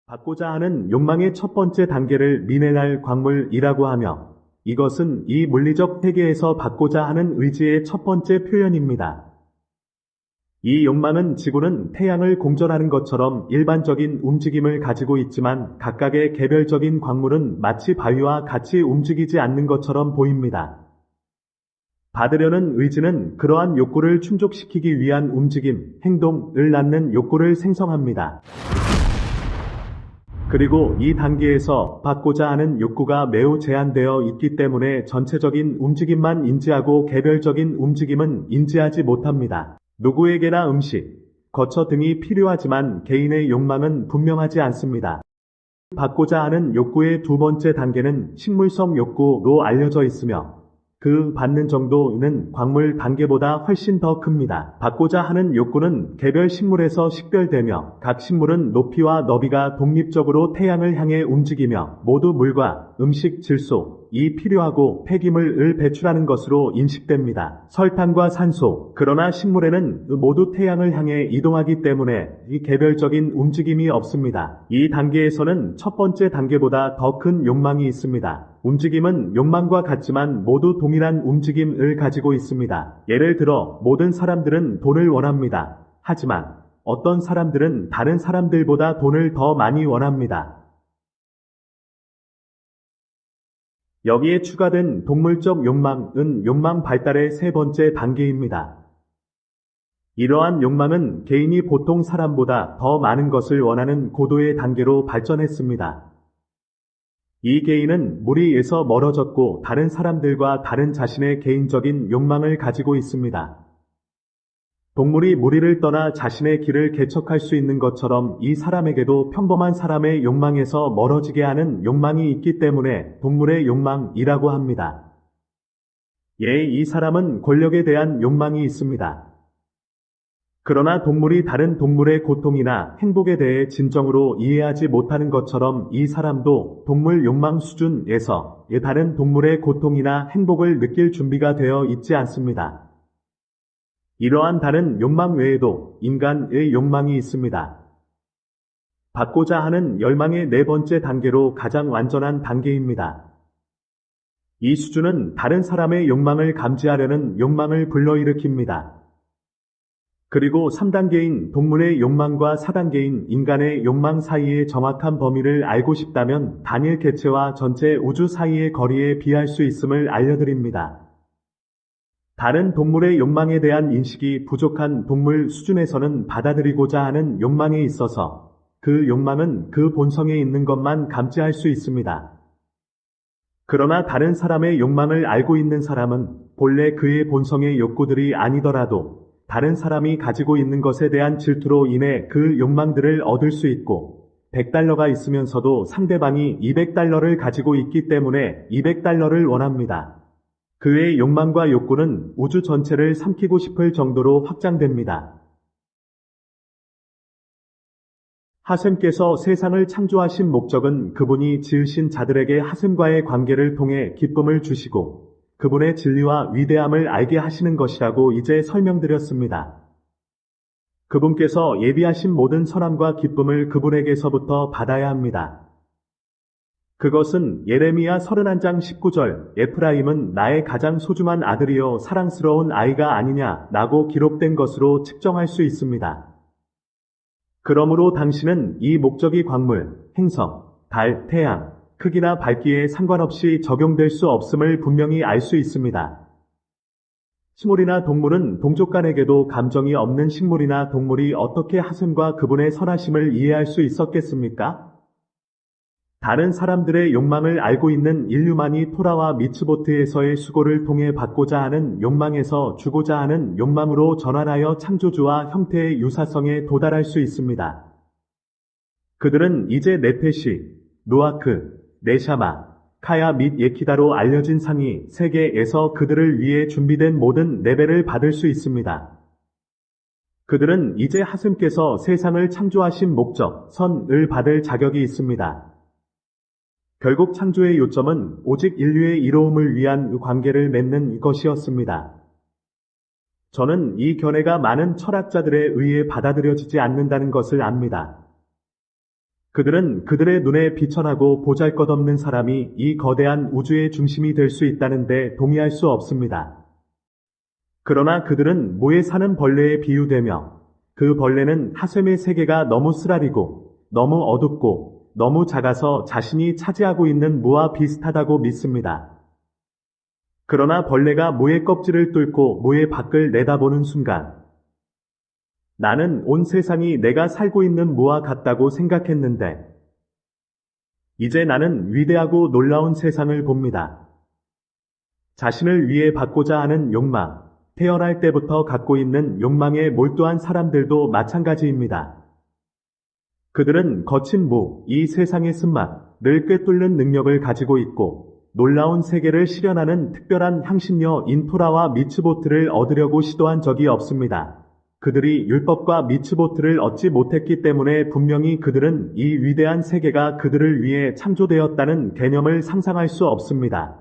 받고자 하는 욕망의 첫 번째 단계를 미네랄 광물이라고 하며, 이것은 이 물리적 세계에서 받고자 하는 의지의 첫 번째 표현입니다. 이 욕망은 지구는 태양을 공전하는 것처럼 일반적인 움직임을 가지고 있지만 각각의 개별적인 광물은 마치 바위와 같이 움직이지 않는 것처럼 보입니다. 받으려는 의지는 그러한 욕구를 충족시키기 위한 움직임, 행동을 낳는 욕구를 생성합니다. 그리고 이 단계에서 받고자 하는 욕구가 매우 제한되어 있기 때문에 전체적인 움직임만 인지하고 개별적인 움직임은 인지하지 못합니다. 누구에게나 음식, 거처 등이 필요하지만 개인의 욕망은 분명하지 않습니다. 받고자 하는 욕구의 두 번째 단계는 식물성 욕구로 알려져 있으며 그 받는 정도는 광물 단계보다 훨씬 더 큽니다. 받고자 하는 욕구는 개별 식물에서 식별되며 각 식물은 높이와 너비가 독립적으로 태양을 향해 움직이며 모두 물과 음식, 질소, 이 필요하고 폐기물을 배출하는 것으로 인식됩니다. 설탕과 산소, 그러나 식물에는 모두 태양을 향해 이동하기 때문에 이 개별적인 움직임이 없습니다. 이 단계에서는 첫 번째 단계보다 더 큰 욕망이 있습니다. 움직임은 욕망과 같지만 모두 동일한 움직임을 가지고 있습니다. 예를 들어 모든 사람들은 돈을 원합니다. 하지만 어떤 사람들은 다른 사람들보다 돈을 더 많이 원합니다. 여기에 추가된 동물적 욕망은 욕망 발달의 세 번째 단계입니다. 이러한 욕망은 개인이 보통 사람보다 더 많은 것을 원하는 고도의 단계로 발전했습니다. 이 개인은 무리에서 멀어졌고 다른 사람들과 다른 자신의 개인적인 욕망을 가지고 있습니다. 동물이 무리를 떠나 자신의 길을 개척할 수 있는 것처럼 이 사람에게도 평범한 사람의 욕망에서 멀어지게 하는 욕망이 있기 때문에 동물의 욕망이라고 합니다. 이 사람은 권력에 대한 욕망이 있습니다. 그러나 동물이 다른 동물의 고통이나 행복에 대해 진정으로 이해하지 못하는 것처럼 이 사람도 동물 욕망 수준에서 다른 동물의 고통이나 행복을 느낄 준비가 되어 있지 않습니다. 이러한 다른 욕망 외에도 인간의 욕망이 있습니다. 받고자 하는 열망의 네 번째 단계로 가장 완전한 단계입니다. 이 수준은 다른 사람의 욕망을 감지하려는 욕망을 불러일으킵니다. 그리고 3단계인 동물의 욕망과 4단계인 인간의 욕망 사이의 정확한 범위를 알고 싶다면 단일 개체와 전체 우주 사이의 거리에 비할 수 있음을 알려드립니다. 다른 동물의 욕망에 대한 인식이 부족한 동물 수준에서는 받아들이고자 하는 욕망에 있어서 그 욕망은 그 본성에 있는 것만 감지할 수 있습니다. 그러나 다른 사람의 욕망을 알고 있는 사람은 본래 그의 본성의 욕구들이 아니더라도 다른 사람이 가지고 있는 것에 대한 질투로 인해 그 욕망들을 얻을 수 있고 100달러가 있으면서도 상대방이 200달러를 가지고 있기 때문에 200달러를 원합니다. 그의 욕망과 욕구는 우주 전체를 삼키고 싶을 정도로 확장됩니다. 하셈께서 세상을 창조하신 목적은 그분이 지으신 자들에게 하셈과의 관계를 통해 기쁨을 주시고 그분의 진리와 위대함을 알게 하시는 것이라고 이제 설명드렸습니다. 그분께서 예비하신 모든 선함과 기쁨을 그분에게서부터 받아야 합니다. 그것은 예레미야 31장 19절 에프라임은 나의 가장 소중한 아들이요 사랑스러운 아이가 아니냐 라고 기록된 것으로 측정할 수 있습니다. 그러므로 당신은 이 목적이 광물, 행성, 달, 태양, 크기나 밝기에 상관없이 적용될 수 없음을 분명히 알 수 있습니다. 식물이나 동물은 동족 간에게도 감정이 없는 식물이나 동물이 어떻게 하셈과 그분의 선하심을 이해할 수 있었겠습니까? 다른 사람들의 욕망을 알고 있는 인류만이 토라와 미츠보트에서의 수고를 통해 받고자 하는 욕망에서 주고자 하는 욕망으로 전환하여 창조주와 형태의 유사성에 도달할 수 있습니다. 그들은 이제 네페시, 노아크, 네샤마, 카야 및 예키다로 알려진 상위 세계에서 그들을 위해 준비된 모든 레벨을 받을 수 있습니다. 그들은 이제 하셈께서 세상을 창조하신 목적, 선을 받을 자격이 있습니다. 결국 창조의 요점은 오직 인류의 이로움을 위한 관계를 맺는 것이었습니다. 저는 이 견해가 많은 철학자들에 의해 받아들여지지 않는다는 것을 압니다. 그들은 그들의 눈에 비천하고 보잘것없는 사람이 이 거대한 우주의 중심이 될 수 있다는데 동의할 수 없습니다. 그러나 그들은 모에 사는 벌레에 비유되며 그 벌레는 하쇰의 세계가 너무 쓰라리고 너무 어둡고 너무 작아서 자신이 차지하고 있는 무와 비슷하다고 믿습니다. 그러나 벌레가 모의 껍질을 뚫고 모의 밖을 내다보는 순간 나는 온 세상이 내가 살고 있는 무와 같다고 생각했는데 이제 나는 위대하고 놀라운 세상을 봅니다. 자신을 위해 받고자 하는 욕망, 태어날 때부터 갖고 있는 욕망에 몰두한 사람들도 마찬가지입니다. 그들은 거친 무, 이 세상의 쓴맛을 꿰뚫는 능력을 가지고 있고 놀라운 세계를 실현하는 특별한 향신료 인토라와 미츠보트를 얻으려고 시도한 적이 없습니다. 그들이 율법과 미츠보트를 얻지 못했기 때문에 분명히 그들은 이 위대한 세계가 그들을 위해 창조되었다는 개념을 상상할 수 없습니다.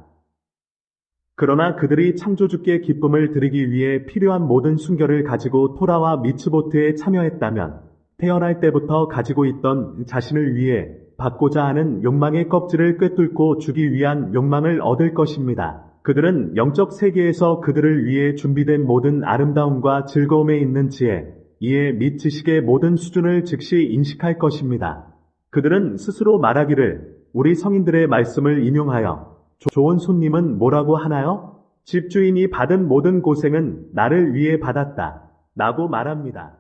그러나 그들이 창조주께 기쁨을 드리기 위해 필요한 모든 순결을 가지고 토라와 미츠보트에 참여했다면 태어날 때부터 가지고 있던 자신을 위해 받고자 하는 욕망의 껍질을 꿰뚫고 주기 위한 욕망을 얻을 것입니다. 그들은 영적 세계에서 그들을 위해 준비된 모든 아름다움과 즐거움에 있는 지혜, 이해 및 지식의 모든 수준을 즉시 인식할 것입니다. 그들은 스스로 말하기를 우리 성인들의 말씀을 인용하여 좋은 손님은 뭐라고 하나요? 집주인이 받은 모든 고생은 나를 위해 받았다. 라고 말합니다.